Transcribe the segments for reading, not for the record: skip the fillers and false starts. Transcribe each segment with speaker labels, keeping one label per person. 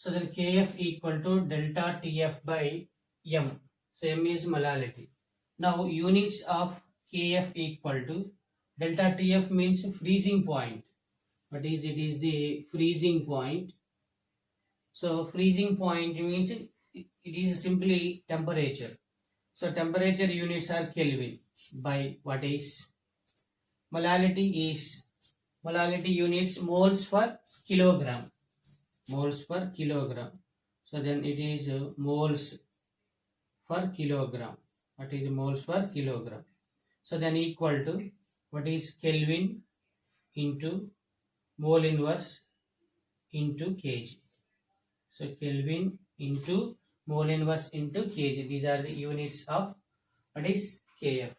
Speaker 1: So then Kf equal to delta Tf by m. So m is molality. Now units of Kf equal to delta Tf means freezing point. What is it? Is the freezing point. So freezing point means it is simply temperature. So temperature units are Kelvin by what is molality units moles per kilogram. Moles per kilogram. So then it is moles per kilogram. What is moles per kilogram? So then equal to what is Kelvin into mole inverse into kg. So Kelvin into mole inverse into kg. These are the units of what is Kf.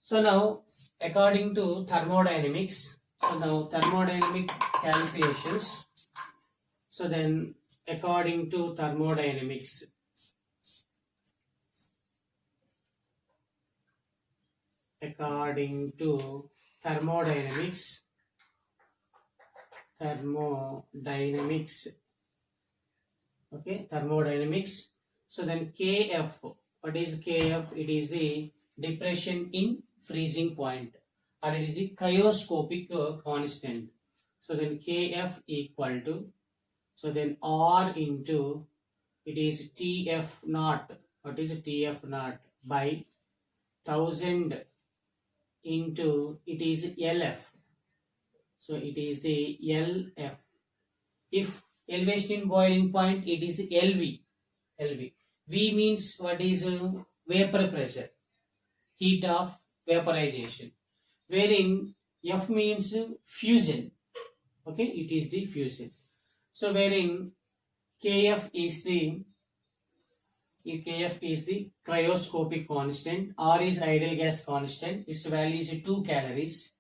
Speaker 1: So now according to thermodynamics, thermodynamic calculations. So then according to thermodynamics, thermodynamics. So then Kf, what is Kf? It is the depression in freezing point, or it is the cryoscopic constant. So then Kf equal to, so then R into, it is Tf naught. What is Tf naught by 1000 into, it is Lf. So it is the Lf. If elevation in boiling point, it is Lv. V means what is vapor pressure, heat of vaporization, wherein F means fusion. Okay, it is the fusion. So wherein Kf is the cryoscopic constant, R is ideal gas constant, its value is 2 calories.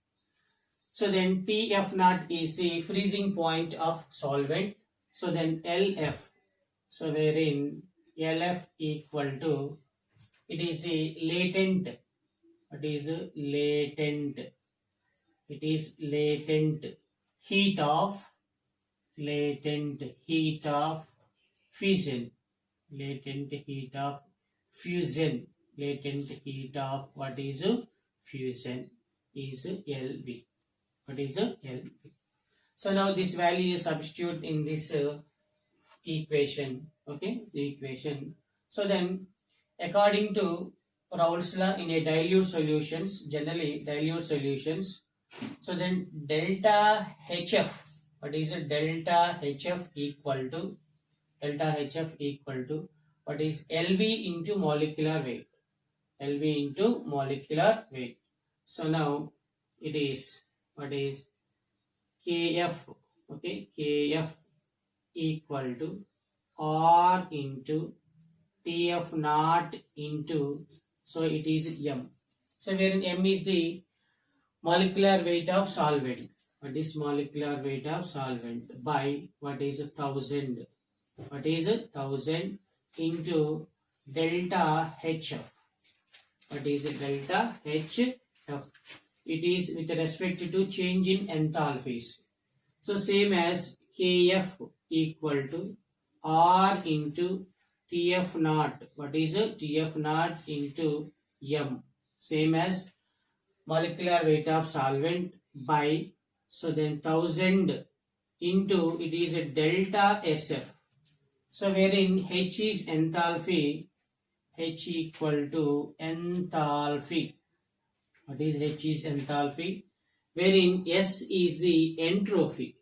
Speaker 1: So then Tf naught is the freezing point of solvent. So then Lf, so wherein Lf equal to, it is the latent, it is latent heat of fusion, latent heat of what is fusion is Lv. What is Lv? So now this value is substitute in this equation. Okay, the equation. So then according to Raoult's law in a dilute solutions, generally dilute solutions, so then delta Hf, what is it? Delta Hf equal to what is Lv into molecular weight. So now it is what is Kf. Okay, Kf equal to R into Tf naught into, so it is m. So wherein m is the molecular weight of solvent. What is molecular weight of solvent by what is 1000? What is 1000 into delta Hf? What is delta Hf? It is with respect to change in enthalpies. So same as Kf equal to R into Tf naught. What is Tf naught into m? Same as molecular weight of solvent by, so then 1000 into, it is a delta Sf. So wherein H is enthalpy, H equal to enthalpy. What is H is enthalpy? Wherein S is the entropy.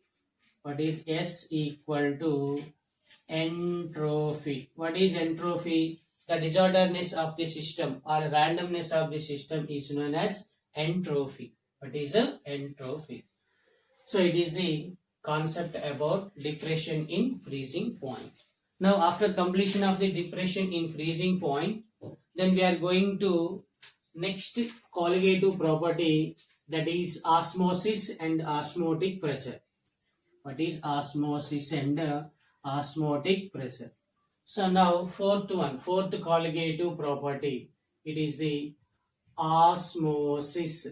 Speaker 1: What is S equal to entropy? What is entropy? The disorderness of the system or randomness of the system is known as entropy. What is entropy? So it is the concept about depression in freezing point. Now after completion of the depression in freezing point, then we are going to next colligative property, that is osmosis and osmotic pressure. What is osmosis and osmotic pressure? So now fourth colligative property, it is the osmosis.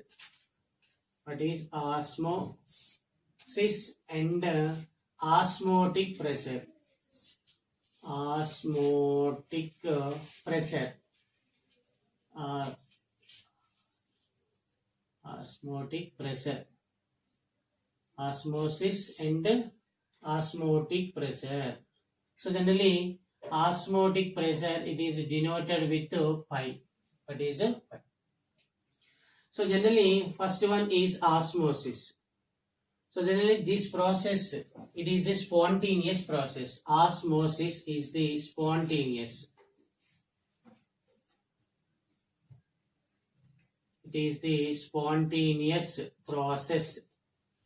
Speaker 1: What is osmosis and osmotic pressure? osmotic pressure, uh, osmotic pressure, osmosis and osmotic pressure. So generally osmotic pressure, it is denoted with pi. What is pi? So generally first one is osmosis. So generally this process, it is a spontaneous process. Osmosis is the spontaneous. It is the spontaneous process.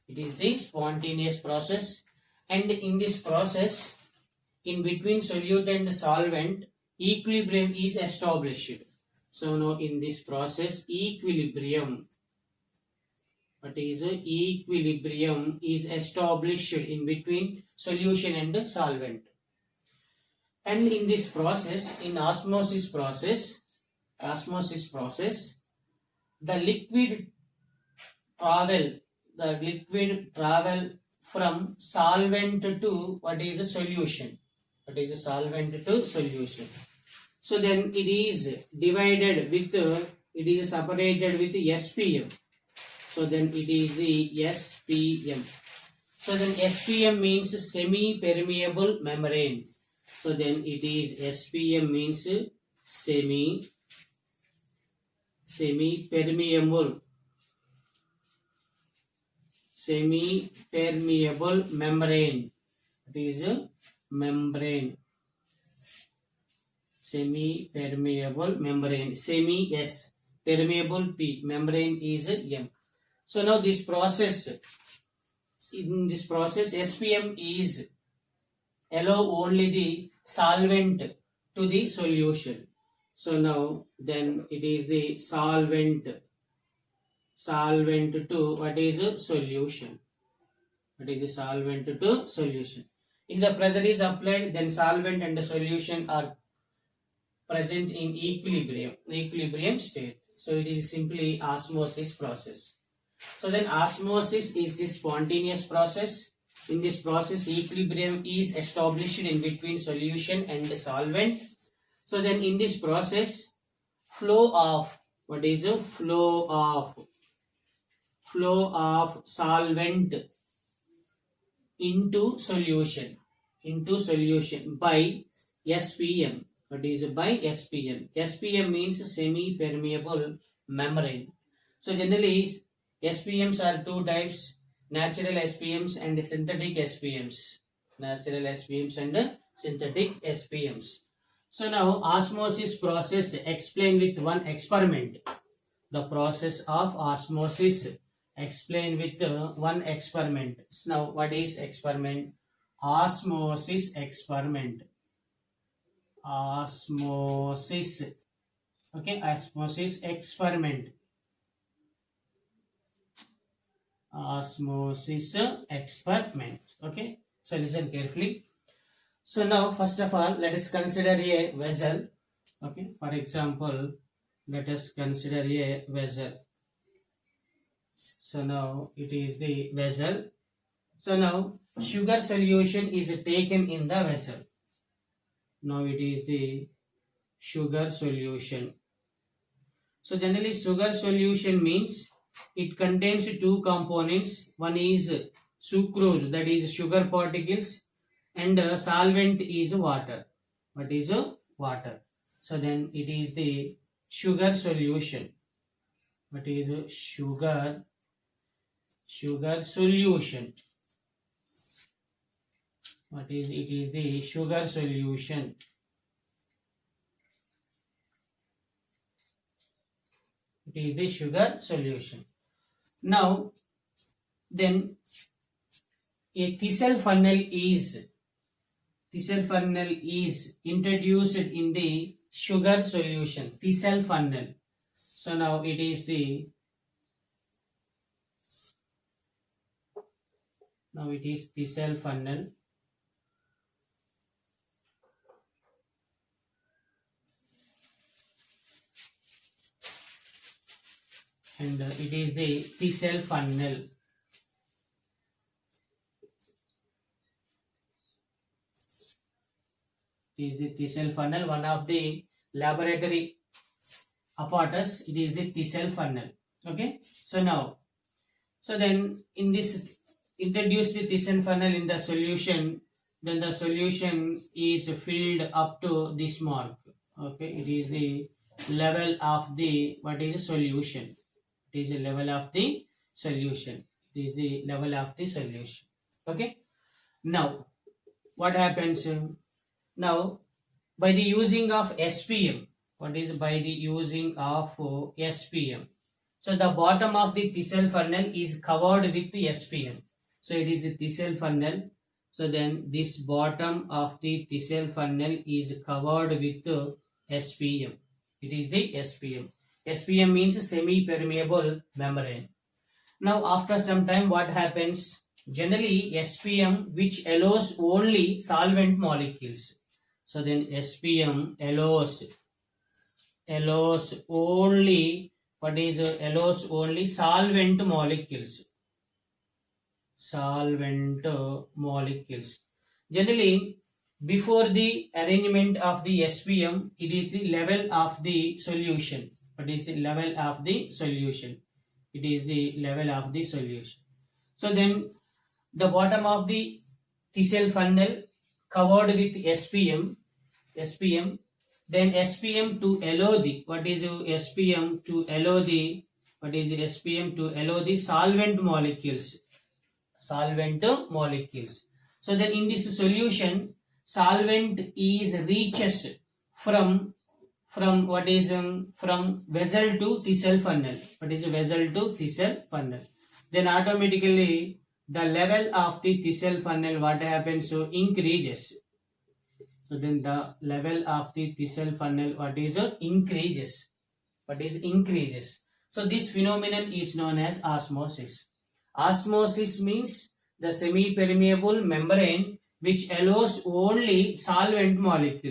Speaker 1: It is the spontaneous process, and in this process, in between solute and solvent, equilibrium is established. So now in this process, equilibrium, what is equilibrium is established in between solution and solvent. And in this process, in osmosis process, the liquid travel from solvent to what is a solution. What is a solvent to solution? So then it is divided with, it is separated with SPM. So then it is the SPM. So then SPM means semi-permeable membrane. So then it is SPM means semi-permeable membrane. It is a membrane. Semi-permeable membrane. Semi S, permeable P, membrane is M. So now this process, in this process, SPM is allow only the solvent to the solution. So now then it is the solvent to what is a solution. What is the solvent to solution? If the pressure is applied, then solvent and the solution are present in equilibrium state. So it is simply osmosis process. So then osmosis is the spontaneous process. In this process, equilibrium is established in between solution and the solvent. So then in this process, flow of solvent into solution by SPM. What is by SPM? SPM means semi-permeable membrane. So generally SPMs are two types: natural SPMs and synthetic SPMs. Natural SPMs and synthetic SPMs. So now osmosis process explained with one experiment. The process of osmosis explained with one experiment. So now what is experiment? Osmosis experiment. Osmosis. Okay, osmosis experiment. Osmosis experiment. Okay, so listen carefully. So now first of all, let us consider a vessel. Okay, for example, let us consider a vessel. So now it is the vessel. So now sugar solution is taken in the vessel. Now it is the sugar solution. So generally sugar solution means it contains two components. One is sucrose, that is sugar particles, and solvent is water. What is water? So then it is the sugar solution. What is sugar solution? What is it? Is the sugar solution. It is the sugar solution. Now then a thistle funnel is introduced in the sugar solution. Thistle funnel. So now it is the thistle funnel. And it is the thistle funnel. It is the Thysell funnel, one of the laboratory apparatus. It is the Thysell funnel. Okay. So now, so then in this, introduce the Thysell funnel in the solution. Then the solution is filled up to this mark. Okay. It is the level of the, what is solution? It is the level of the solution. It is the level of the solution. Okay. Now, what happens? Now, by the using of SPM, what is by the using of SPM? So the bottom of the Thysell funnel is covered with the SPM. So it is a Thysell funnel. So then this bottom of the Thysell funnel is covered with SPM. It is the SPM. SPM means semi-permeable membrane. Now after some time what happens? Generally SPM which allows only solvent molecules. So then SPM allows only, what is allows only solvent molecules. Solvent molecules. Generally, before the arrangement of the SPM, it is the level of the solution. What is the level of the solution? It is the level of the solution. So then, the bottom of the Thysell funnel covered with SPM. Then SPM to allow the, what is SPM to allow the, what is SPM to allow the solvent molecules. Solvent molecules. So then in this solution, solvent is reaches from what is from vessel to Thysell funnel. What is vessel to Thysell funnel? Then automatically the level of the Thysell funnel, what happens? So increases. So then the level of the Thysell funnel, what is increases. What is increases? So this phenomenon is known as osmosis. Osmosis means the semi-permeable membrane which allows only solvent molecules.